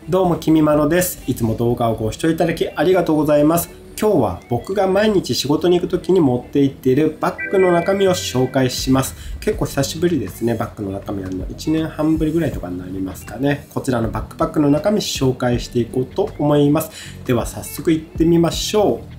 どうもきみまろです。いつも動画をご視聴いただきありがとうございます。今日は僕が毎日仕事に行く時に持って行っているバッグの中身を紹介します。結構久しぶりですね。バッグの中身やるの1年半ぶりぐらいとかになりますかね。こちらのバックパックの中身紹介していこうと思います。では早速行ってみましょう。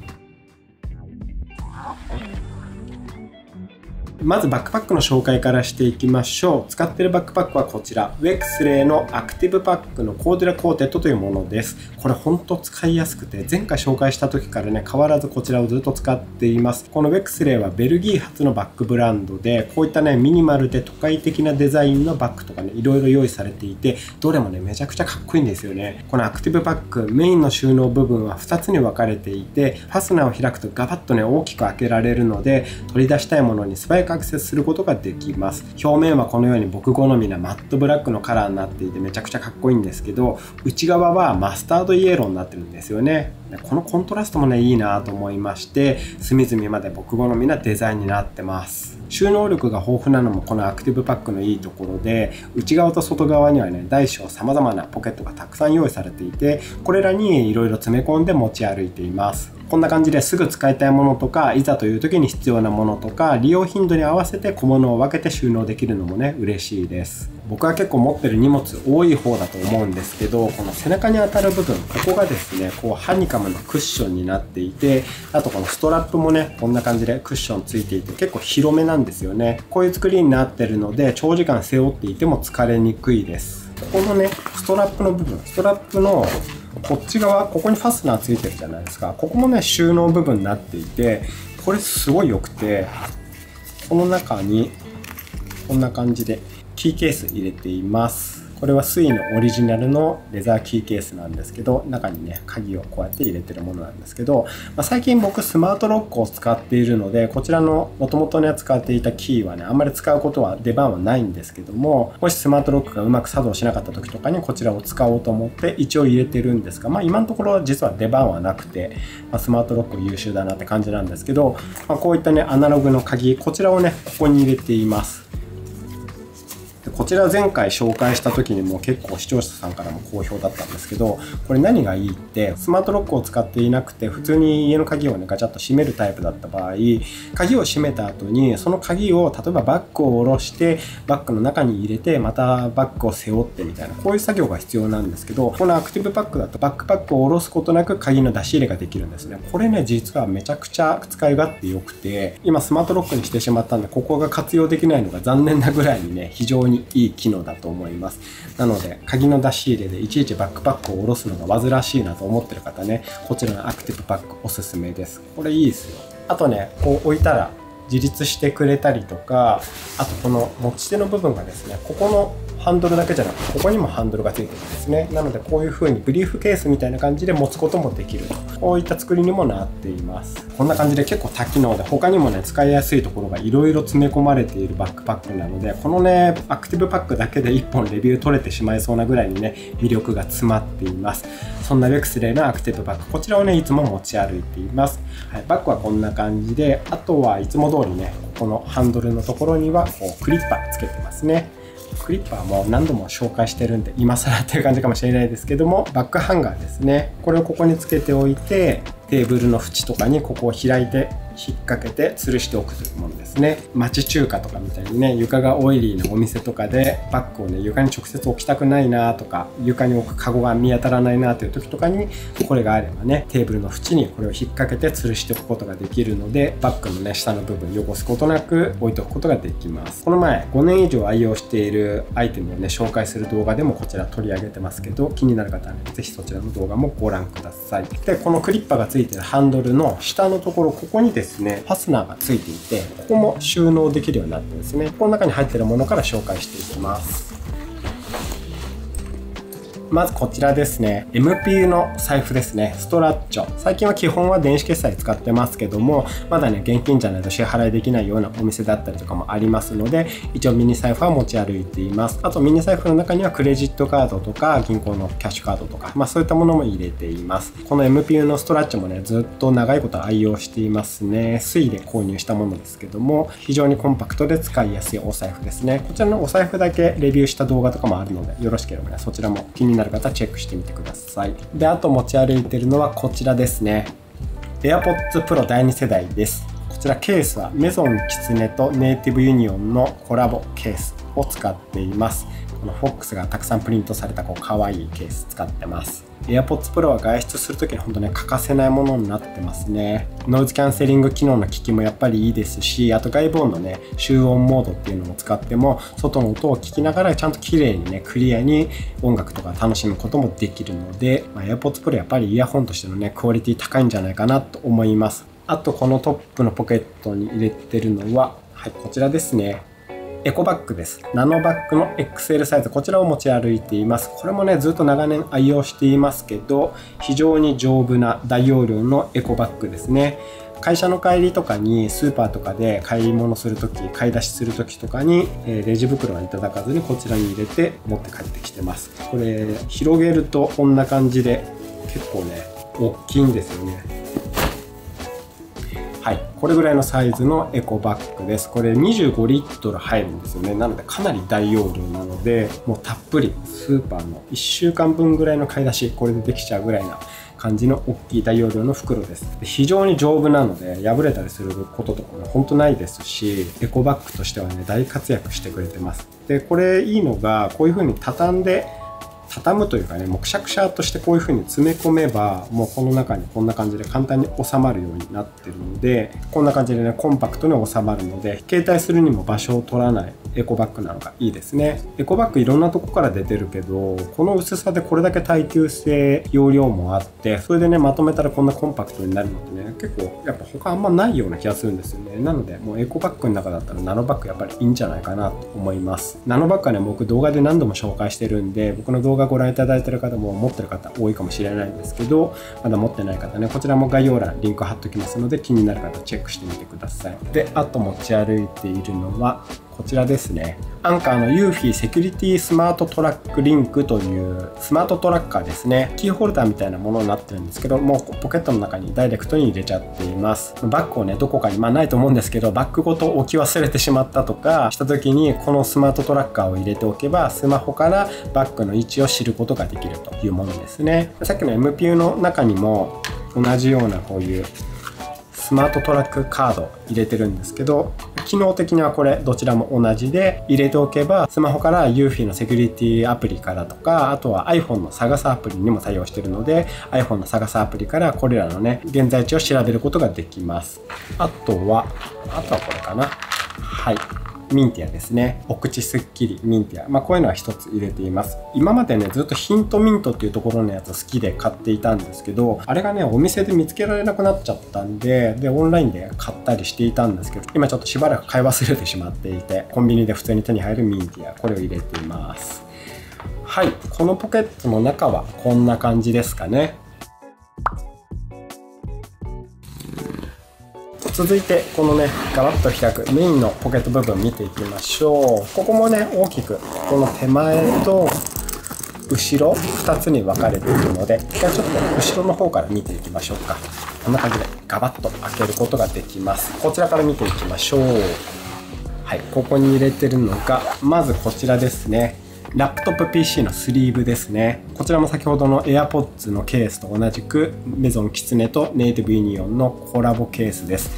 まずバックパックの紹介からしていきましょう。使っているバックパックはこちら、ウェクスレイのアクティブパックのコーデュラコーテッドというものです。これ本当使いやすくて、前回紹介した時からね、変わらずこちらをずっと使っています。このウェクスレイはベルギー発のバッグブランドで、こういったね、ミニマルで都会的なデザインのバッグとかね、いろいろ用意されていて、どれもね、めちゃくちゃかっこいいんですよね。このアクティブパック、メインの収納部分は2つに分かれていて、ファスナーを開くとガバッとね、大きく開けられるので、取り出したいものに素早くアクセスすることができます。表面はこのように僕好みなマットブラックのカラーになっていてめちゃくちゃかっこいいんですけど、内側はマスタードイエローになってるんですよね。このコントラストもねいいなと思いまして、隅々まで僕好みなデザインになってます。収納力が豊富なのもこのアクティブパックのいいところで、内側と外側にはね大小様々なポケットがたくさん用意されていて、これらにいろいろ詰め込んで持ち歩いています。こんな感じですぐ使いたいものとか、いざという時に必要なものとか、利用頻度に合わせて小物を分けて収納できるのもね嬉しいです。僕は結構持ってる荷物多い方だと思うんですけど、この背中に当たる部分、ここがですねこうハニカムのクッションになっていて、あとこのストラップもねこんな感じでクッションついていて結構広めなんですよね。こういう作りになってるので長時間背負っていても疲れにくいです。ここのねストラップの部分、ストラップのこっち側、ここにファスナーついてるじゃないですか。ここもね収納部分になっていて、これすごい良くて、この中にこんな感じでキーケース入れています。これはスイのオリジナルのレザーキーケースなんですけど、中にね鍵をこうやって入れてるものなんですけど、最近僕スマートロックを使っているので、こちらの元々に使っていたキーはねあんまり使うことは出番はないんですけども、もしスマートロックがうまく作動しなかった時とかにこちらを使おうと思って一応入れてるんですが、今のところ実は出番はなくて、スマートロック優秀だなって感じなんですけど、こういったねアナログの鍵、こちらをねここに入れています。こちら前回紹介した時にも結構視聴者さんからも好評だったんですけど、これ何がいいってスマートロックを使っていなくて普通に家の鍵をねガチャッと閉めるタイプだった場合、鍵を閉めた後にその鍵を例えばバッグを下ろしてバッグの中に入れてまたバッグを背負ってみたいな、こういう作業が必要なんですけど、このアクティブパックだとバックパックを下ろすことなく鍵の出し入れができるんですね。これね実はめちゃくちゃ使い勝手良くて、今スマートロックにしてしまったんでここが活用できないのが残念なぐらいにね非常にいい機能だと思います。なので鍵の出し入れでいちいちバックパックを下ろすのが煩わしいなと思ってる方ね、こちらのアクティブパックおすすめです。これいいですよ。あとねこう置いたら自立してくれたりとか、あとこの持ち手の部分がですね、ここのハンドルだけじゃなくてここにもハンドルがついてるんですね。なのでこういう風にブリーフケースみたいな感じで持つこともできると、こういった作りにもなっています。こんな感じで結構多機能で、他にもね使いやすいところがいろいろ詰め込まれているバックパックなので、このねアクティブパックだけで1本レビュー取れてしまいそうなぐらいにね魅力が詰まっています。そんなウェクスレイのアクティブパック、こちらをねいつも持ち歩いています。バッグはこんな感じで、あとはいつも通りねこのハンドルのところにはこうクリッパーつけてますね。クリッパーも何度も紹介してるんで今更っていう感じかもしれないですけども、バッグハンガーですね。これをここにつけておいて、テーブルの縁とかにここを開いて引っ掛けて吊るしておくというものですね。町中華とかみたいにね床がオイリーなお店とかでバッグをね床に直接置きたくないなとか、床に置くカゴが見当たらないなという時とかにこれがあればね、テーブルの縁にこれを引っ掛けて吊るしておくことができるので、バッグのね下の部分汚すことなく置いておくことができます。この前5年以上愛用しているアイテムをね紹介する動画でもこちら取り上げてますけど、気になる方はね是非そちらの動画もご覧ください。でこのクリッパーがついているハンドルの下のところ、ここにですねファスナーがついていて、ここも収納できるようになってるんですね。この中に入っているものから紹介していきます。まずこちらですね、 MPU の財布ですね、ストラッチョ。最近は基本は電子決済使ってますけども、まだね現金じゃないと支払いできないようなお店だったりとかもありますので、一応ミニ財布は持ち歩いています。あとミニ財布の中にはクレジットカードとか銀行のキャッシュカードとか、そういったものも入れています。この MPU のストラッチョもねずっと長いこと愛用していますね。スイで購入したものですけども、非常にコンパクトで使いやすいお財布ですね。こちらのお財布だけレビューした動画とかもあるので、よろしければねそちらも気にになる方はチェックしてみてください。で、あと持ち歩いてるのはこちらですね。AirPods Pro 第2世代です。こちらケースはメゾンキツネとネイティブユニオンのコラボケースを使っています。このフォックスがたくさんプリントされた可愛いケース使ってます。AirPods Pro は外出するときに本当ね欠かせないものになってますね。ノイズキャンセリング機能の機器もやっぱりいいですし、あと外部音のね集音モードっていうのも使っても外の音を聞きながらちゃんと綺麗にねクリアに音楽とか楽しむこともできるので、AirPods Pro やっぱりイヤホンとしてのねクオリティ高いんじゃないかなと思います。あとこのトップのポケットに入れてるのは、こちらですね。エコバッグです。ナノバッグの XL サイズ、こちらを持ち歩いています。これもねずっと長年愛用していますけど、非常に丈夫な大容量のエコバッグですね。会社の帰りとかにスーパーとかで買い物するとき、買い出しするときとかにレジ袋はいただかずにこちらに入れて持って帰ってきてます。これ広げるとこんな感じで結構ね大きいんですよね。これぐらいのサイズのエコバッグです。これ25リットル入るんですよね。なのでかなり大容量なので、もうたっぷりスーパーの1週間分ぐらいの買い出しこれでできちゃうぐらいな感じの大きい大容量の袋です。非常に丈夫なので破れたりすることとかも本当ないですし、エコバッグとしてはね大活躍してくれてます。でこれいいのがこういう風に畳むというかね、もうくしゃくしゃとしてこういう風に詰め込めばもうこの中にこんな感じで簡単に収まるようになってるので、こんな感じでねコンパクトに収まるので携帯するにも場所を取らないエコバッグなのがいいですね。エコバッグいろんなとこから出てるけど、この薄さでこれだけ耐久性容量もあって、それでねまとめたらこんなコンパクトになるのってね結構やっぱ他あんまないような気がするんですよね。なのでもうエコバッグの中だったらナノバッグやっぱりいいんじゃないかなと思います。ナノバッグはね僕動画で何度も紹介してるんで、僕の動画ご覧いただいてる方も持ってる方多いかもしれないんですけど、まだ持ってない方ねこちらも概要欄リンク貼っときますので気になる方チェックしてみてください。であと持ち歩いているのはこちらですね。アンカーの Eufy セキュリティスマートトラックリンクというスマートトラッカーですね。キーホルダーみたいなものになってるんですけど、もうポケットの中にダイレクトに入れちゃっています。バッグをねどこかにないと思うんですけど、バッグごと置き忘れてしまったとかした時にこのスマートトラッカーを入れておけばスマホからバッグの位置を知ることができるというものですね。さっきの MPU の中にも同じようなこういうスマートトラックカード入れてるんですけど、機能的にはこれどちらも同じで、入れておけばスマホから Eufy のセキュリティアプリからとか、あとは iPhone の探すアプリにも対応しているので iPhone の探すアプリからこれらのね現在地を調べることができます。あとはこれかな。ミンティアですね。お口すっきりミンティア。こういうのは一つ入れています。今までね、ずっとヒントミントっていうところのやつ好きで買っていたんですけど、あれがね、お店で見つけられなくなっちゃったんで、オンラインで買ったりしていたんですけど、今ちょっとしばらく買い忘れてしまっていて、コンビニで普通に手に入るミンティア、これを入れています。このポケットの中はこんな感じですかね。続いてこのねガラッと開くメインのポケット部分見ていきましょう。ここもね大きくこの手前と後ろ2つに分かれているので、じゃあちょっと後ろの方から見ていきましょうか。こんな感じでガバッと開けることができます。こちらから見ていきましょう。ここに入れてるのがまずこちらですね。ラップトップ PC のスリーブですね。こちらも先ほどの AirPods のケースと同じくメゾンキツネとネイティブユニオンのコラボケースです。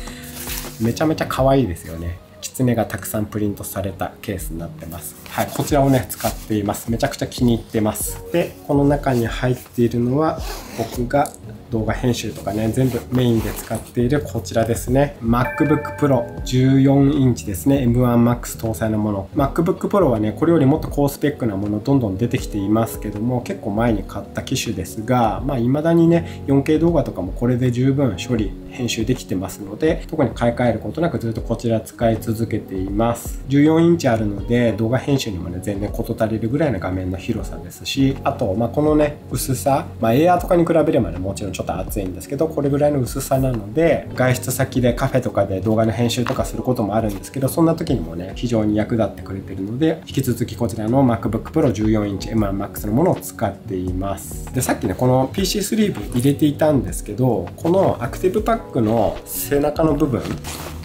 めちゃめちゃ可愛いですよね。キツネがたくさんプリントされたケースになってます。こちらをね使っています。めちゃくちゃ気に入ってます。でこの中に入っているのは僕が動画編集とかね全部メインで使っているこちらですね。 MacBook Pro 14インチですね。 M1Max 搭載のもの。 MacBook Pro はねこれよりもっと高スペックなものどんどん出てきていますけども、結構前に買った機種ですが、未だにね 4K 動画とかもこれで十分処理編集できてますので、特に買い替えることなくずっとこちら使い続けています。14インチあるので動画編集にもね全然事足りるぐらいの画面の広さですし、あとこのね薄さ、エアーとかに比べればねもちろんちょっと厚いんですけど、これぐらいの薄さなので外出先でカフェとかで動画の編集とかすることもあるんですけど、そんな時にもね非常に役立ってくれてるので、引き続きこちらの MacBook Pro 14インチ M1Max のものを使っています。でさっきねこの PC スリーブ入れていたんですけど、このアクティブパックの背中の部分、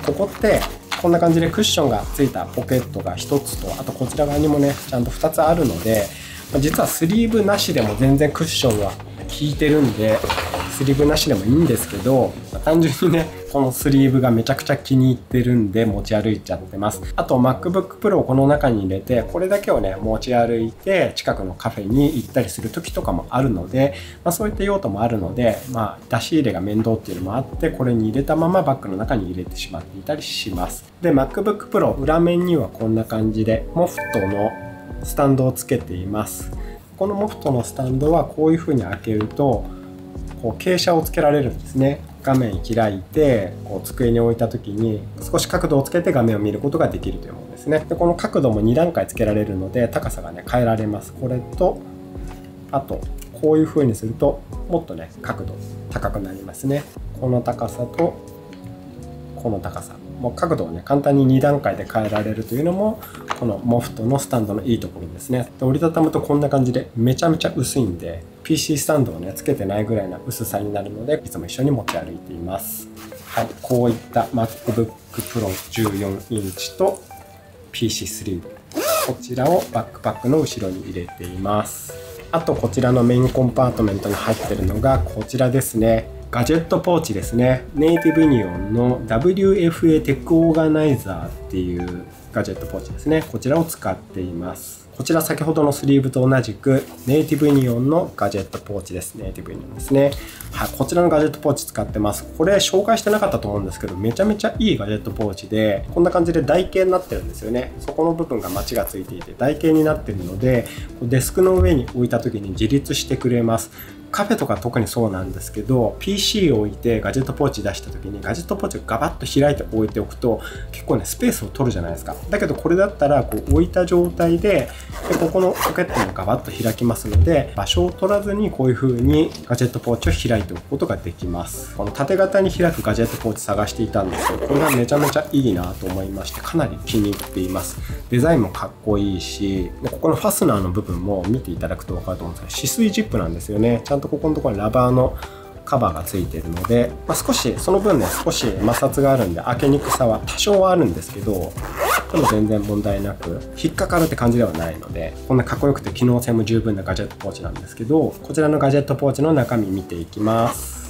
ここってこんな感じでクッションがついたポケットが1つと、あとこちら側にもねちゃんと2つあるので、実はスリーブなしでも全然クッションは効いてるんで、スリーブなしでもいいんですけど、単純にねこのスリーブがめちゃくちゃ気に入ってるんで持ち歩いちゃってます。あと MacBook Pro をこの中に入れて、これだけをね持ち歩いて近くのカフェに行ったりする時とかもあるので、そういった用途もあるので、出し入れが面倒っていうのもあって、これに入れたままバッグの中に入れてしまっていたりします。で MacBook Pro 裏面にはこんな感じでモフトのスタンドをつけています。このモフトのスタンドはこういう風に開けるとこう傾斜をつけられるんですね。画面開いてこう机に置いた時に少し角度をつけて画面を見ることができるというものですね。でこの角度も2段階つけられるので高さがね変えられます。これとあとこういう風にするともっとね角度高くなりますね。この高さとこの高さ、もう角度をね簡単に2段階で変えられるというのもこのモフトのスタンドのいいところですね。で折りたたむとこんな感じでめちゃめちゃ薄いんで PC スタンドをねつけてないぐらいな薄さになるので、いつも一緒に持ち歩いています。はい、こういった MacBook Pro 14インチと PC スリーブ、こちらをバックパックの後ろに入れています。あとこちらのメインコンパートメントに入ってるのがこちらですね。ガジェットポーチですね。ネイティブニオンの WFA テックオーガナイザーっていうガジェットポーチですね。こちらを使っています。こちら先ほどのスリーブと同じくネイティブニオンのガジェットポーチです。ネイティブニオンですね。はい、こちらのガジェットポーチ使ってます。これ紹介してなかったと思うんですけど、めちゃめちゃいいガジェットポーチで、こんな感じで台形になってるんですよね。そこの部分がマチがついていて台形になってるので、デスクの上に置いた時に自立してくれます。カフェとか特にそうなんですけど、 PC を置いてガジェットポーチ出した時にガジェットポーチをガバッと開いて置いておくと結構ねスペースを取るじゃないですか。だけどこれだったらこう置いた状態でここのポケットもガバッと開きますので、場所を取らずにこういう風にガジェットポーチを開いておくことができます。この縦型に開くガジェットポーチ探していたんですけど、これがめちゃめちゃいいなと思いまして、かなり気に入っています。デザインもかっこいいし、ここのファスナーの部分も見ていただくと分かると思うんですけど、止水ジップなんですよね。ちゃんとここのところにラバーのカバーがついているので、少しその分ね少し摩擦があるんで開けにくさは多少はあるんですけど、でも全然問題なく引っかかるって感じではないので、こんなかっこよくて機能性も十分なガジェットポーチなんですけど、こちらのガジェットポーチの中身見ていきます。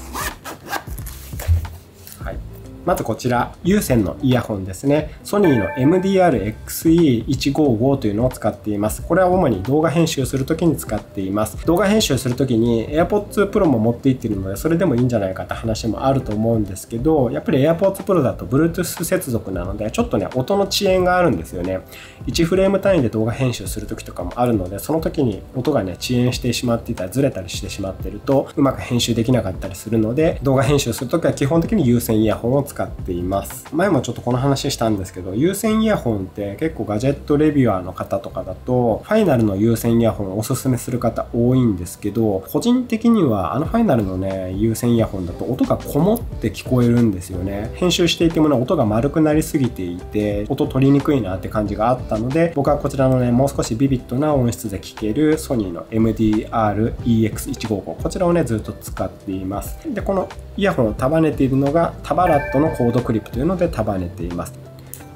まずこちら有線のイヤホンですね。ソニーの MDR-XE155 というのを使っています。これは主に動画編集するときに使っています。動画編集するときに AirPods Pro も持っていってるので、それでもいいんじゃないかって話もあると思うんですけど、やっぱり AirPods Pro だと Bluetooth 接続なのでちょっとね音の遅延があるんですよね。1フレーム単位で動画編集するときとかもあるので、その時に音がね遅延してしまっていたりずれたりしてしまっているとうまく編集できなかったりするので、動画編集するときは基本的に有線イヤホンを使っています。前もちょっとこの話したんですけど、有線イヤホンって結構ガジェットレビュアーの方とかだとファイナルの有線イヤホンをおすすめする方多いんですけど、個人的にはファイナルのね有線イヤホンだと音がこもって聞こえるんですよね。編集していてもね音が丸くなりすぎていて音取りにくいなって感じがあったので、僕はこちらのねもう少しビビッドな音質で聴けるソニーの MDR-EX155、 こちらをねずっと使っています。でこのイヤホンを束ねているのがタバラットのコードクリップというので束ねています。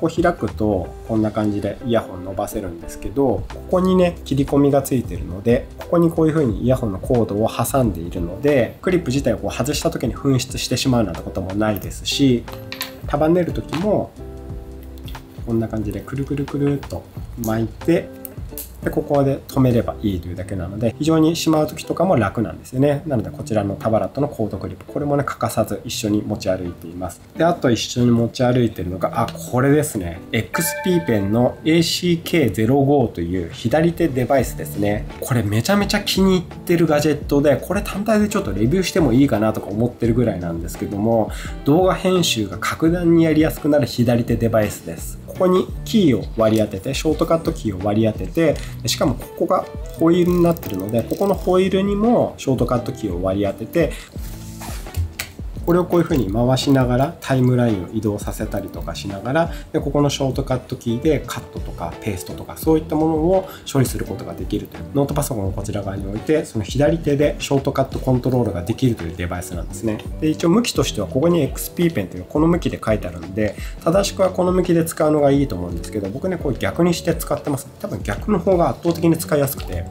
こう開くとこんな感じでイヤホン伸ばせるんですけど、ここにね切り込みがついているので、ここにこういう風にイヤホンのコードを挟んでいるので、クリップ自体をこう外した時に紛失してしまうなんてこともないですし、束ねる時もこんな感じでくるくるくるっと巻いて、でここで止めればいいというだけなので、非常にしまう時とかも楽なんですよね。なのでこちらのタバラットのコードクリップ、これもね欠かさず一緒に持ち歩いています。であと一緒に持ち歩いてるのがこれですね。 XP ペンの ACK05 という左手デバイスですね。これめちゃめちゃ気に入ってるガジェットで、これ単体でちょっとレビューしてもいいかなとか思ってるぐらいなんですけども、動画編集が格段にやりやすくなる左手デバイスです。ここにキーを割り当てて、ショートカットキーを割り当てて、しかもここがホイールになってるので、ここのホイールにもショートカットキーを割り当てて、これをこういう風に回しながらタイムラインを移動させたりとかしながら、でここのショートカットキーでカットとかペーストとかそういったものを処理することができるという、ノートパソコンをこちら側に置いて、その左手でショートカットコントロールができるというデバイスなんですね。で一応向きとしてはここに XP ペンというこの向きで書いてあるんで、正しくはこの向きで使うのがいいと思うんですけど、僕ねこれ逆にして使ってます。多分逆の方が圧倒的に使いやすくて、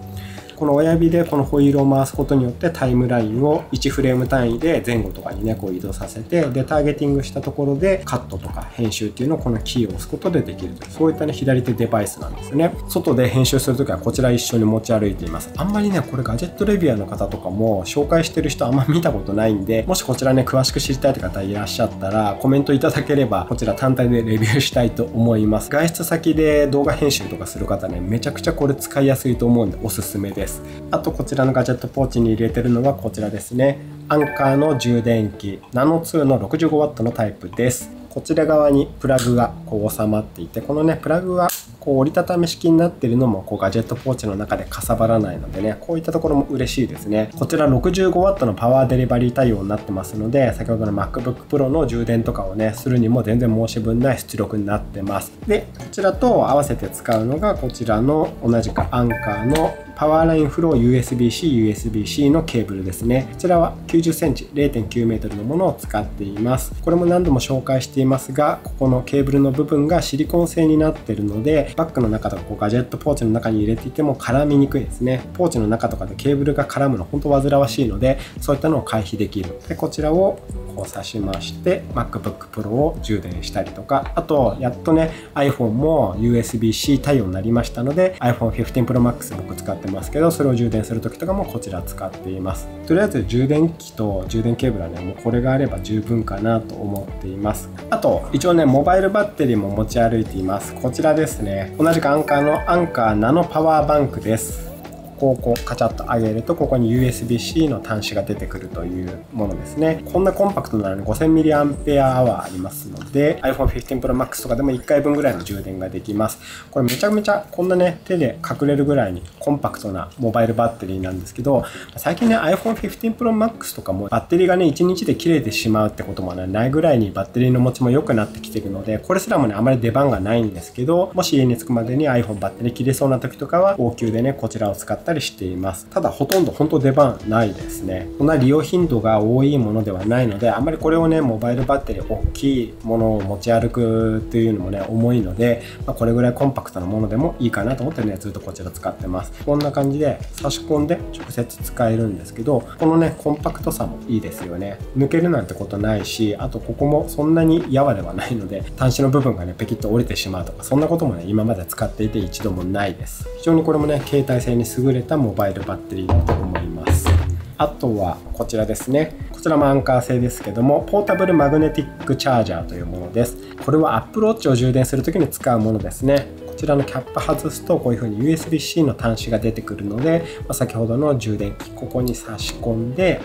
この親指でこのホイールを回すことによってタイムラインを1フレーム単位で前後とかにね、こう移動させて、で、ターゲティングしたところでカットとか編集っていうのをこのキーを押すことでできるという、そういったね、左手デバイスなんですね。外で編集するときはこちら一緒に持ち歩いています。あんまりね、これガジェットレビュアーの方とかも紹介してる人あんま見たことないんで、もしこちらね、詳しく知りたいという方いらっしゃったら、コメントいただければ、こちら単体でレビューしたいと思います。外出先で動画編集とかする方ね、めちゃくちゃこれ使いやすいと思うんでおすすめです。あとこちらのガジェットポーチに入れてるのはこちらですね。アンカーの充電器、ナノ2の 65W のタイプです。こちら側にプラグがこう収まっていて、このね、プラグがこう折りたたみ式になっているのもこうガジェットポーチの中でかさばらないのでね、こういったところも嬉しいですね。こちら 65W のパワーデリバリー対応になってますので、先ほどの MacBook Pro の充電とかをね、するにも全然申し分ない出力になってます。で、こちらと合わせて使うのがこちらの同じくアンカーのパワーラインフロー USB-C、USB-C のケーブルですね。こちらは 90cm、0.9 メートルのものを使っています。これも何度も紹介していますが、ここのケーブルの部分がシリコン製になっているので、バッグの中とかこうガジェットポーチの中に入れていても絡みにくいですね。ポーチの中とかでケーブルが絡むの本当煩わしいので、そういったのを回避できる。で、こちらをこう挿しまして MacBook Pro を充電したりとか、あとやっとね iPhone も USB-C 対応になりましたので iPhone 15 Pro Max 僕使ってますけど、それを充電する時とかもこちら使っています。とりあえず充電器と充電ケーブルはね、もうこれがあれば十分かなと思っています。あと一応ね、モバイルバッテリーも持ち歩いています。こちらですね。同じくアンカーのアンカーナノパワーバンクです。こうカチャッと上げると、ここに USB-C の端子が出てくるというものですね。こんなコンパクトなのに 5000mAh ありますので、iPhone 15 Pro Max とかでも1回分ぐらいの充電ができます。これめちゃめちゃこんなね、手で隠れるぐらいにコンパクトなモバイルバッテリーなんですけど、最近ね iPhone 15 Pro Max とかもバッテリーがね1日で切れてしまうってこともないぐらいにバッテリーの持ちも良くなってきてるので、これすらもねあまり出番がないんですけど、もし家に着くまでに iPhone バッテリー切れそうな時とかは応急でねこちらを使ったりしています。ただほとんど本当出番ないですね。そんな利用頻度が多いものではないので、あんまりこれをねモバイルバッテリー大きいものを持ち歩くっていうのもね重いので、これぐらいコンパクトなものでもいいかなと思ってねずっとこちら使ってます。こんな感じで差し込んで直接使えるんですけど、このねコンパクトさもいいですよね。抜けるなんてことないし、あとここもそんなにやわではないので端子の部分がねペキッと折れてしまうとか、そんなこともね今まで使っていて一度もないです。非常にこれもね携帯性に優れたモバイルバッテリーだと思います。あとはこちらですね。こちらもアンカー製ですけども、ポータブルマグネティックチャージャーというものです。これは Apple Watch を充電するときに使うものですね。こちらのキャップ外すとこういう風に USB-C の端子が出てくるので、先ほどの充電器ここに差し込んで、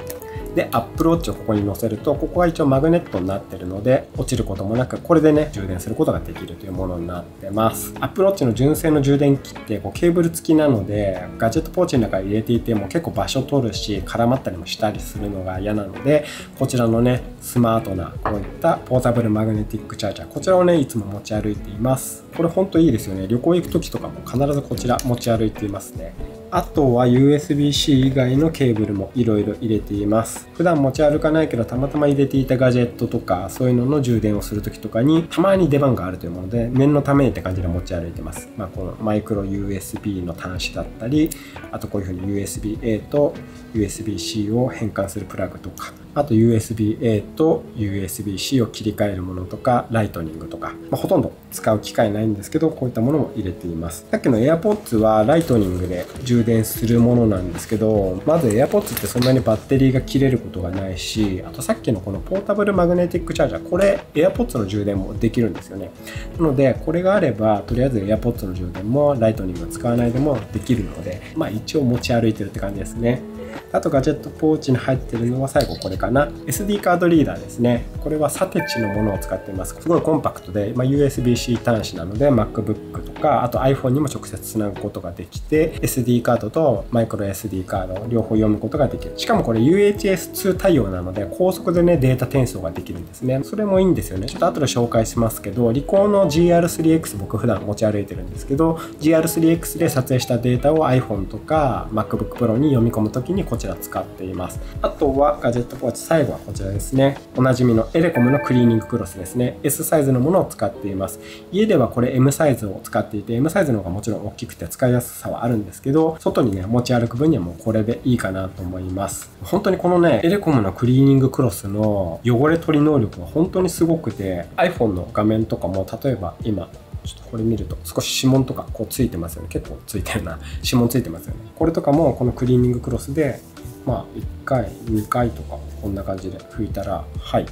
で Apple Watch をここに載せると、ここが一応マグネットになってるので落ちることもなく、これでね充電することができるというものになってます。Apple Watch の純正の充電器ってこうケーブル付きなので、ガジェットポーチの中に入れていても結構場所取るし絡まったりもしたりするのが嫌なので、こちらのねスマートなこういったポータブルマグネティックチャージャー、こちらをねいつも持ち歩いています。これほんといいですよね。旅行行く時とかも必ずこちら持ち歩いていますね。あとは USB-C 以外のケーブルもいろいろ入れています。普段持ち歩かないけどたまたま入れていたガジェットとかそういうのの充電をする時とかにたまに出番があるというもので、念のためにって感じで持ち歩いてます。このマイクロ USB の端子だったり、あとこういうふうに USB-A と USB-C を変換するプラグとか、あと USB-A と USB-C を切り替えるものとか、ライトニングとか、ほとんど使う機会ないんですけど、こういったものも入れています。さっきの AirPods はライトニングで充電するものなんですけど、まず AirPods ってそんなにバッテリーが切れることがないし、あとさっきのこのポータブルマグネティックチャージャー、これ AirPods の充電もできるんですよね。なのでこれがあればとりあえず AirPods の充電もライトニングを使わないでもできるので、一応持ち歩いてるって感じですね。あとガジェットポーチに入ってるのは最後これかな。SD カードリーダーですね。これはサテチのものを使っています。すごいコンパクトで、USB-C 端子なので MacBook とか、あと iPhone にも直接つなぐことができて、SD カードとマイクロ SD カード両方読むことができる。しかもこれ UHS-2 対応なので高速でねデータ転送ができるんですね。それもいいんですよね。ちょっと後で紹介しますけど、リコーの GR3X 僕普段持ち歩いてるんですけど、 GR3X で撮影したデータを iPhone とか MacBook Pro に読み込むときにこちら使っています。あとはガジェットポーチ、最後はこちらですね。おなじみのエレコムのクリーニングクロスですね。 S サイズのものを使っています。家ではこれ M サイズを使っていて、 M サイズの方がもちろん大きくて使いやすさはあるんですけど、外にね、持ち歩く分にはもうこれでいいかなと思います。本当にこのね、エレコムのクリーニングクロスの汚れ取り能力は本当にすごくて、iPhone の画面とかも例えば今、ちょっとこれ見ると少し指紋とかこうついてますよね。結構ついてるな。指紋ついてますよね。これとかもこのクリーニングクロスで、まあ1回、2回とかこんな感じで拭いたら、はい。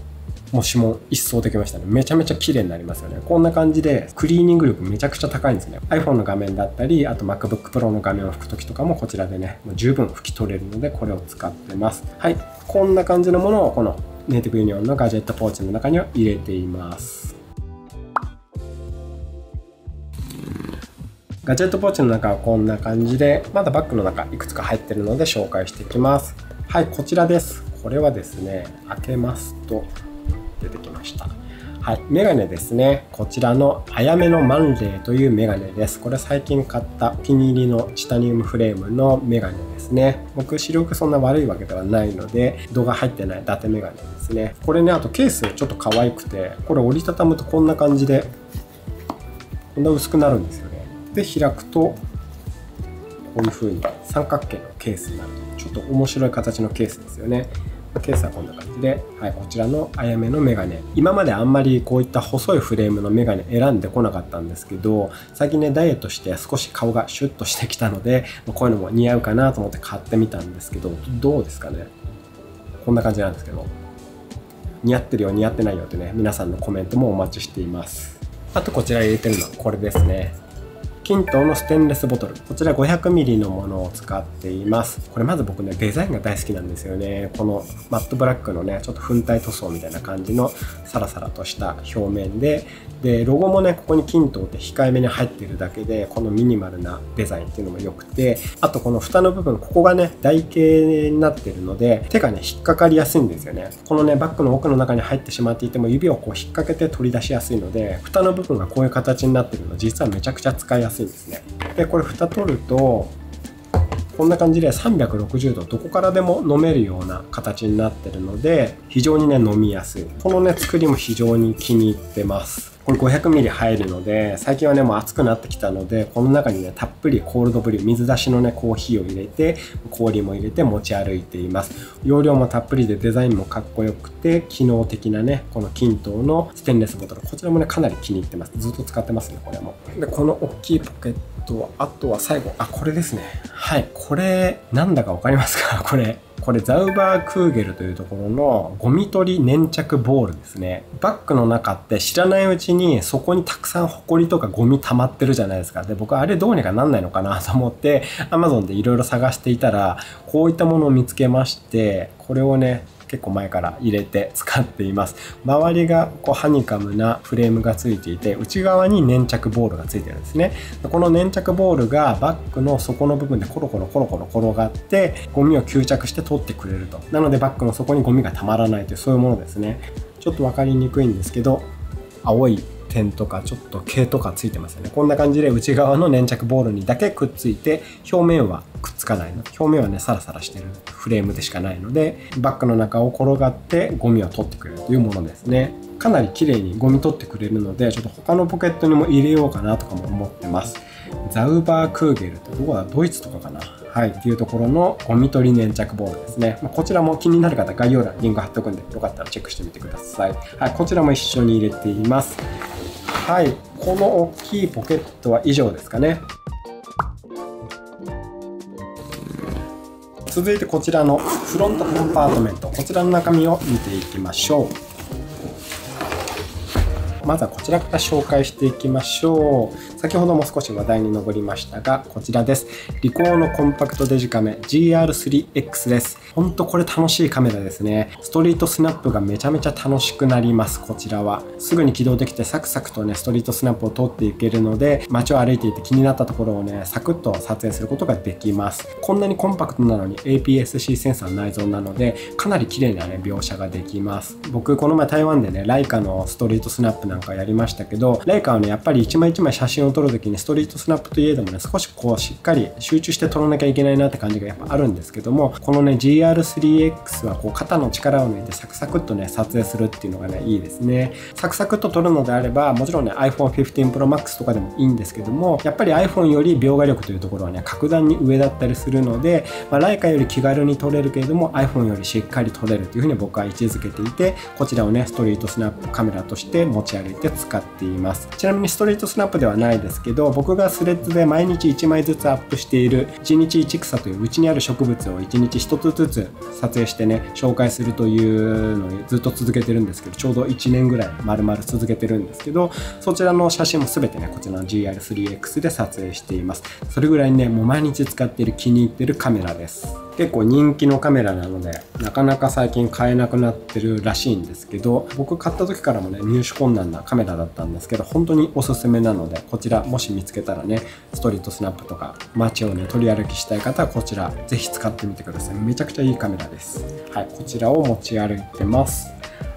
もう指紋一掃できましたね。めちゃめちゃ綺麗になりますよね。こんな感じでクリーニング力めちゃくちゃ高いんですね。iPhone の画面だったり、あと MacBook Pro の画面を拭くときとかもこちらでね、もう十分拭き取れるのでこれを使ってます。はい。こんな感じのものをこのネイティブユニオンのガジェットポーチの中には入れています。ガジェットポーチの中はこんな感じで、まだバッグの中いくつか入ってるので紹介していきます。はい、こちらです。これはですね、開けますと出てきました。はい、メガネですね。こちらのあやめのマンレーというメガネです。これ最近買ったお気に入りのチタニウムフレームのメガネですね。僕視力そんな悪いわけではないので、度が入ってない伊達メガネですね。これね、あとケースちょっと可愛くて、これ折りたたむとこんな感じで、こんな薄くなるんですよね。で、開くと、こういう風に三角形のケースになる。ちょっと面白い形のケースですよね。ケースはこんな感じで、はい、こちらのあやめのメガネ。今まであんまりこういった細いフレームのメガネ選んでこなかったんですけど、最近ね、ダイエットして少し顔がシュッとしてきたので、こういうのも似合うかなと思って買ってみたんですけど、どうですかね。こんな感じなんですけど、似合ってるよ、似合ってないよってね、皆さんのコメントもお待ちしています。あとこちら入れてるのはこれですね。キントーのステンレスボトル。こちら 500ml のものを使っています。これまず僕ね、デザインが大好きなんですよね。このマットブラックのね、ちょっと粉体塗装みたいな感じのサラサラとした表面で、ロゴもね、ここにキントーって控えめに入ってるだけで、このミニマルなデザインっていうのも良くて、あとこの蓋の部分、ここがね、台形になってるので、手がね、引っかかりやすいんですよね。このね、バッグの奥の中に入ってしまっていても、指をこう引っ掛けて取り出しやすいので、蓋の部分がこういう形になってるの、実はめちゃくちゃ使いやすいんですね。で、これ蓋取ると、こんな感じで360度どこからでも飲めるような形になってるので、非常にね、飲みやすい。このね、作りも非常に気に入ってます。これ 500ml 入るので、最近はね、もう暑くなってきたので、この中にね、たっぷりコールドブリュー、水出しのね、コーヒーを入れて、氷も入れて持ち歩いています。容量もたっぷりでデザインもかっこよくて、機能的なね、このキントーのステンレスボトル、こちらもね、かなり気に入ってます。ずっと使ってますね、これも。で、この大きいポケットは、あとは最後、これですね。はい、これ、なんだかわかりますか？これザウバークーゲルというところのゴミ取り粘着ボールですね。バッグの中って知らないうちにそこにたくさんホコリとかゴミ溜まってるじゃないですか。で、僕あれどうにかなんないのかなと思って Amazon でいろいろ探していたら、こういったものを見つけまして、これをね、結構前から入れて使っています。周りがこうハニカムなフレームがついていて、内側に粘着ボールがついてるんですね。この粘着ボールがバッグの底の部分でコロコロ転がってゴミを吸着して取ってくれると。なのでバッグの底にゴミがたまらないという、そういうものですね。ちょっと分かりにくいんですけど、青い点とかちょっと毛とかついてますよね。こんな感じで内側の粘着ボールにだけくっついて、表面はくっつかないの。表面はね、サラサラしてるフレームでしかないので、バッグの中を転がってゴミを取ってくれるというものですね。かなり綺麗にゴミ取ってくれるので、ちょっと他のポケットにも入れようかなとかも思ってます。ザウバークーゲルってどこだ？ドイツとかかな。はい、っていうところのゴミ取り粘着ボールですね。こちらも気になる方、概要欄にリンク貼っておくんで、よかったらチェックしてみてください。はい、こちらも一緒に入れています。はい、この大きいポケットは以上ですかね。続いてこちらのフロントコンパートメント、こちらの中身を見ていきましょう。まずはこちらから紹介していきましょう。先ほども少し話題に上りましたが、こちらです。リコーのコンパクトデジカメ GR3X です。ほんとこれ楽しいカメラですね。ストリートスナップがめちゃめちゃ楽しくなります。こちらはすぐに起動できてサクサクとね、ストリートスナップを通っていけるので、街を歩いていて気になったところをね、サクッと撮影することができます。こんなにコンパクトなのに APS-C センサー内蔵なので、かなり綺麗なね、描写ができます。僕この前台湾でね、ライカのストリートスナップなんなんかやりましたけど、レイカはね、やっぱり一枚一枚写真を撮るときにストリートスナップといえどもね、少しこうしっかり集中して撮らなきゃいけないなって感じがやっぱあるんですけども、このね GR3X はこう肩の力を抜いてサクサクっとね撮影するっていうのがねいいですね。サクサクっと撮るのであればもちろんね iPhone 15 Pro Max とかでもいいんですけども、やっぱり iPhone より描画力というところはね格段に上だったりするので、ライカより気軽に撮れるけれども iPhone よりしっかり撮れるというふうに僕は位置づけていて、こちらをねストリートスナップカメラとして持ち歩いて使っています。ちなみにストリートスナップではないですけど、僕がスレッズで毎日1枚ずつアップしている1日1草といううちにある植物を1日1つずつ撮影してね紹介するというのをずっと続けてるんですけど、ちょうど1年ぐらい丸々続けてるんですけど、そちらの写真も全てねこちらの GR3X で撮影しています。それぐらいねもう毎日使っている気に入ってるカメラです。結構人気のカメラなのでなかなか最近買えなくなってるらしいんですけど、僕買った時からもね入手困難なカメラだったんですけど本当におすすめなので、こちらもし見つけたらねストリートスナップとか街をね取り歩きしたい方はこちらぜひ使ってみてください。めちゃくちゃいいカメラです。はい、こちらを持ち歩いてます。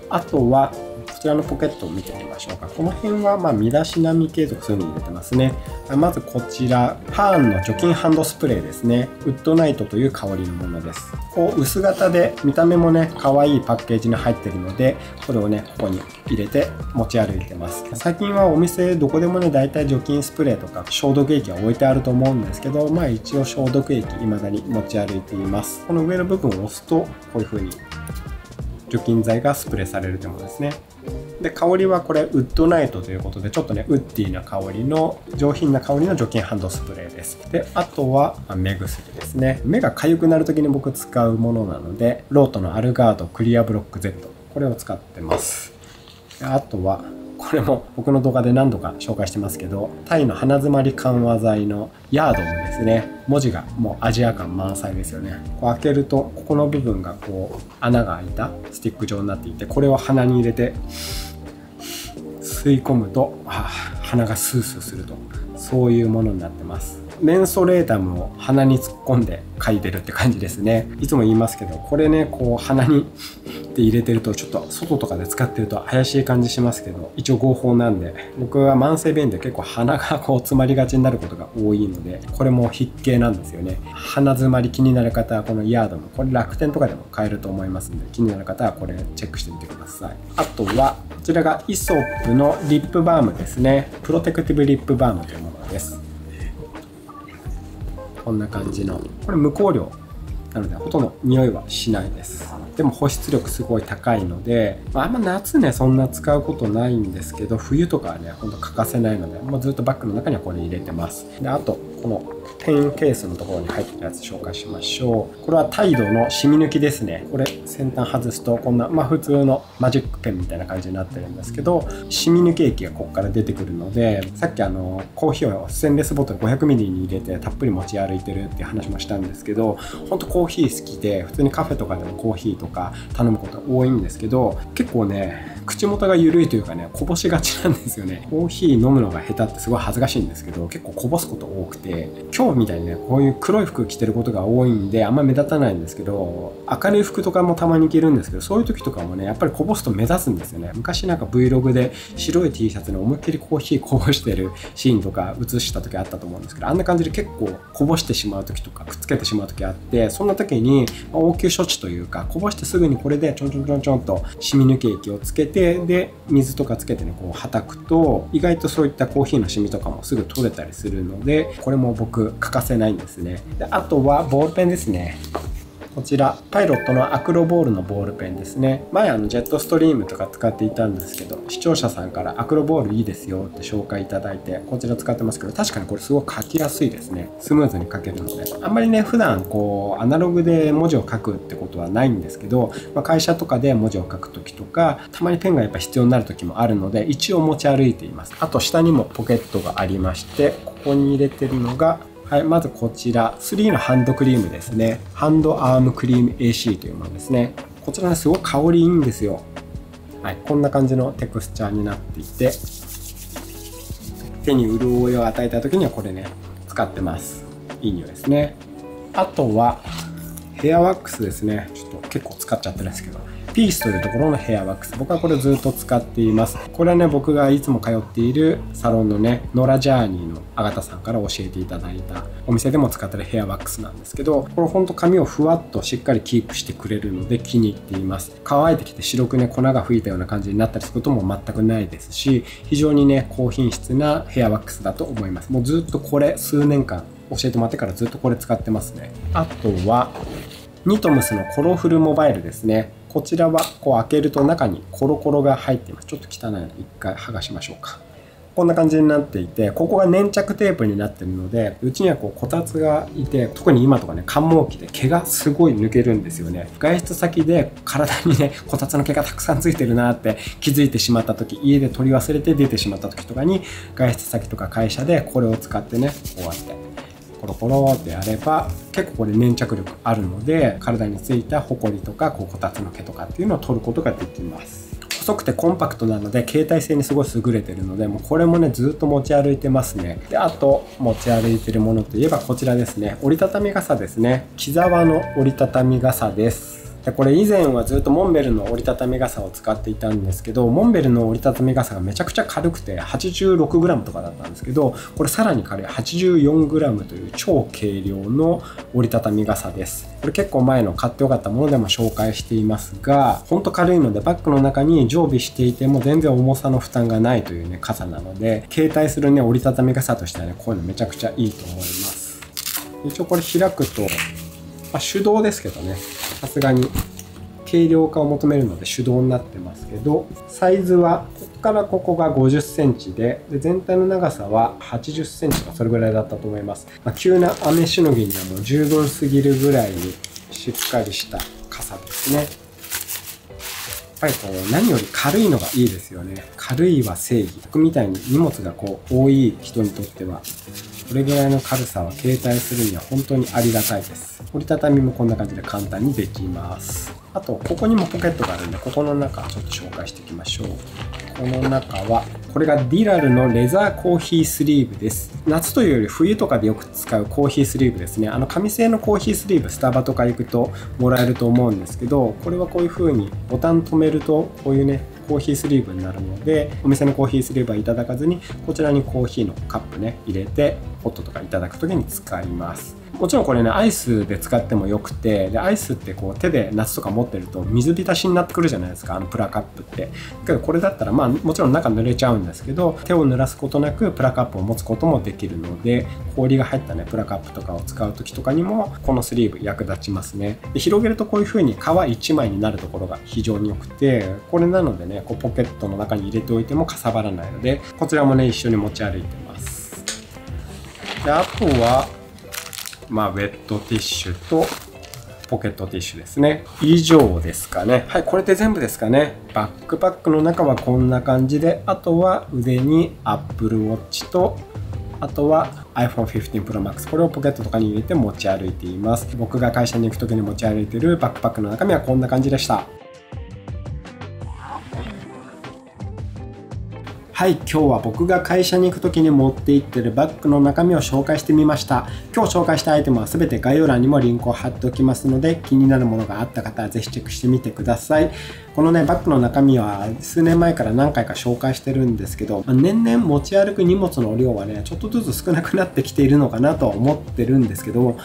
あとはこちらのポケットを見てみましょうか。この辺は身だしなみ系とかそういうのに入れてますね。まずこちらハーンの除菌ハンドスプレーですね。ウッドナイトという香りのものです。こう薄型で見た目もね可愛いパッケージに入ってるので、これをねここに入れて持ち歩いてます。最近はお店どこでもねだいたい除菌スプレーとか消毒液が置いてあると思うんですけど、一応消毒液未だに持ち歩いています。この上の部分を押すとこういう風に除菌剤がスプレーされるというものですね。で香りはこれウッドナイトということでちょっとねウッディな香りの上品な香りの除菌ハンドスプレーです。であとは目薬ですね。目が痒くなる時に僕使うものなのでロートのアルガードクリアブロック Z、 これを使ってます。であとはこれも僕の動画で何度か紹介してますけど、タイの鼻づまり緩和剤のヤードムですね。文字がもうアジア感満載ですよね。こう開けるとここの部分がこう穴が開いたスティック状になっていて、これを鼻に入れて吸い込むと鼻がスースーすると、そういうものになってます。メンソレータムを鼻に突っ込んで嗅いでるって感じですね。いつも言いますけどこれねこう鼻にで入れてるとちょっと外とかで使ってると怪しい感じしますけど、一応合法なんで、僕は慢性便で結構鼻がこう詰まりがちになることが多いのでこれも必携なんですよね。鼻詰まり気になる方はこのヤードもこれ楽天とかでも買えると思いますので、気になる方はこれチェックしてみてください。あとはこちらがイソップのリップバームですね。プロテクティブリップバームというものです。こんな感じの、これ無香料なのでほとんど匂いはしないです。でも保湿力すごい高いので、あんま夏ねそんな使うことないんですけど、冬とかはねほんと欠かせないのでもうずっとバッグの中にはこれ入れてます。であとこのペンケースのところに入ってるやつ紹介しましょう。これはタイドの染み抜きですね。これ先端外すとこんな普通のマジックペンみたいな感じになってるんですけど、染み抜き液がここから出てくるので、さっきコーヒーをステンレスボトル 500ml に入れてたっぷり持ち歩いてるっていう話もしたんですけど、ほんとコーヒー好きで普通にカフェとかでもコーヒーとか頼むことが多いんですけど、結構ね口元が緩いというかねこぼしがちなんですよね。コーヒー飲むのが下手ってすごい恥ずかしいんですけど結構こぼすこと多くて、今日みたいにねこういう黒い服着てることが多いんであんま目立たないんですけど、明るい服とかもたまに着るんですけど、そういう時とかもねやっぱりこぼすと目立つんですよね。昔なんか Vlog で白い T シャツに思いっきりコーヒーこぼしてるシーンとか映した時あったと思うんですけど、あんな感じで結構こぼしてしまう時とかくっつけてしまう時あって、そんな時に応急処置というかこぼしてすぐにこれでちょんちょんちょんちょんと染み抜き液をつけて、で水とかつけてねこうはたくと意外とそういったコーヒーの染みとかもすぐ取れたりするので、これも僕欠かせないんですね。であとはボールペンですね。こちらパイロットのアクロボールのボールペンですね。前ジェットストリームとか使っていたんですけど、視聴者さんからアクロボールいいですよって紹介いただいてこちら使ってますけど、確かにこれすごく書きやすいですね。スムーズに書けるので、あんまりね普段こうアナログで文字を書くってことはないんですけど、会社とかで文字を書く時とかたまにペンがやっぱ必要になる時もあるので一応持ち歩いています。あと下にもポケットがありまして、ここに入れてるのがまずこちら3のハンドクリームですね。ハンドアームクリーム AC というものですね。こちらねすごく香りいいんですよ。こんな感じのテクスチャーになっていて、手に潤いを与えた時にはこれね使ってます。いい匂いですね。あとはヘアワックスですね。ちょっと結構使っちゃってるんですけど、ピースというところのヘアワックス、僕はこれをずっと使っています。これはね、僕がいつも通っているサロンのね、ノラジャーニーのあがたさんから教えていただいたお店でも使ってるヘアワックスなんですけど、これほんと髪をふわっとしっかりキープしてくれるので気に入っています。乾いてきて白くね、粉が吹いたような感じになったりすることも全くないですし、非常にね、高品質なヘアワックスだと思います。もうずっとこれ数年間教えてもらってからずっとこれ使ってますね。あとはニトムスのコロフルモバイルですね。こちらはこう開けると中にコロコロが入っています。ちょっと汚いので一回剥がしましょうか。こんな感じになっていて、ここが粘着テープになってるので、うちにはこうこたつがいて、特に今とかね、寒毛期で毛がすごい抜けるんですよね。外出先で体にね、こたつの毛がたくさんついてるなって気づいてしまった時、家で取り忘れて出てしまった時とかに、外出先とか会社でこれを使ってね、こうやってコロコロってやれば結構これ粘着力あるので、体についたホコリとかこたつの毛とかっていうのを取ることができます。細くてコンパクトなので携帯性にすごい優れてるので、もうこれもねずっと持ち歩いてますね。で、あと持ち歩いてるものといえばこちらですね。折りたたみ傘ですね。木沢の折りたたみ傘です。でこれ以前はずっとモンベルの折りたたみ傘を使っていたんですけど、モンベルの折りたたみ傘がめちゃくちゃ軽くて 86g とかだったんですけど、これさらに軽い 84g という超軽量の折りたたみ傘です。これ結構前の買ってよかったものでも紹介していますが、ほんと軽いのでバッグの中に常備していても全然重さの負担がないというね傘なので、携帯するね折りたたみ傘としてはねこういうのめちゃくちゃいいと思います。一応これ開くと、手動ですけどね、さすがに軽量化を求めるので手動になってますけど、サイズはここからここが50センチで、全体の長さは80センチとかそれぐらいだったと思います。急な雨しのぎにはもう十分すぎるぐらいにしっかりした傘ですね。やっぱりこう何より軽いのがいいですよね。軽いは正義。僕みたいに荷物がこう多い人にとってはこれぐらいの軽さは携帯するには本当にありがたいです。折りたたみもこんな感じで簡単にできます。あとここにもポケットがあるんで、ここの中ちょっと紹介していきましょう。この中はこれがディラルのレザーコーヒースリーブです。夏というより冬とかでよく使うコーヒースリーブですね。紙製のコーヒースリーブ、スタバとか行くともらえると思うんですけど、これはこういう風にボタン止めるとこういうねコーヒースリーブになるので、お店のコーヒースリーブはいただかずにこちらにコーヒーのカップね入れてホットとかいただく時に使います。もちろんこれねアイスで使ってもよくて、でアイスってこう手で夏とか持ってると水浸しになってくるじゃないですか、プラカップって。だけどこれだったらもちろん中濡れちゃうんですけど、手を濡らすことなくプラカップを持つこともできるので、氷が入ったねプラカップとかを使う時とかにもこのスリーブ役立ちますね。で広げるとこういう風に皮1枚になるところが非常に良くて、これなのでねこうポケットの中に入れておいてもかさばらないので、こちらもね一緒に持ち歩いてます。であとはウェットティッシュとポケットティッシュですね。以上ですかね。はい、これで全部ですかね。バックパックの中はこんな感じで、あとは腕に Apple Watch と、あとは iPhone 15 Pro Max、これをポケットとかに入れて持ち歩いています。僕が会社に行く時に持ち歩いているバックパックの中身はこんな感じでした。はい、今日は僕が会社に行く時に持って行ってるバッグの中身を紹介してみました。今日紹介したアイテムは全て概要欄にもリンクを貼っておきますので、気になるものがあった方はぜひチェックしてみてください。このねバッグの中身は数年前から何回か紹介してるんですけど、年々持ち歩く荷物の量はねちょっとずつ少なくなってきているのかなとは思ってるんですけど、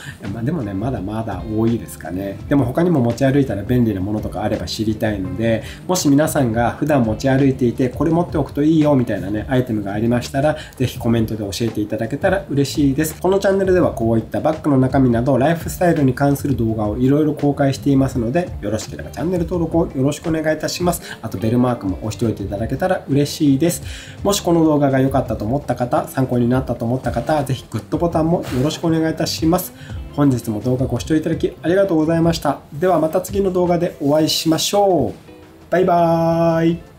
でもねまだまだ多いですかね。でも他にも持ち歩いたら便利なものとかあれば知りたいので、もし皆さんが普段持ち歩いていてこれ持っておくといいよみたいなねアイテムがありましたら、ぜひコメントで教えていただけたら嬉しいです。このチャンネルではこういったバッグの中身などライフスタイルに関する動画をいろいろ公開していますので、よろしければチャンネル登録をよろしくお願いいたします。あとベルマークも押しておいていただけたら嬉しいです。もしこの動画が良かったと思った方、参考になったと思った方はぜひグッドボタンもよろしくお願いいたします。本日も動画ご視聴いただきありがとうございました。ではまた次の動画でお会いしましょう。バイバーイ。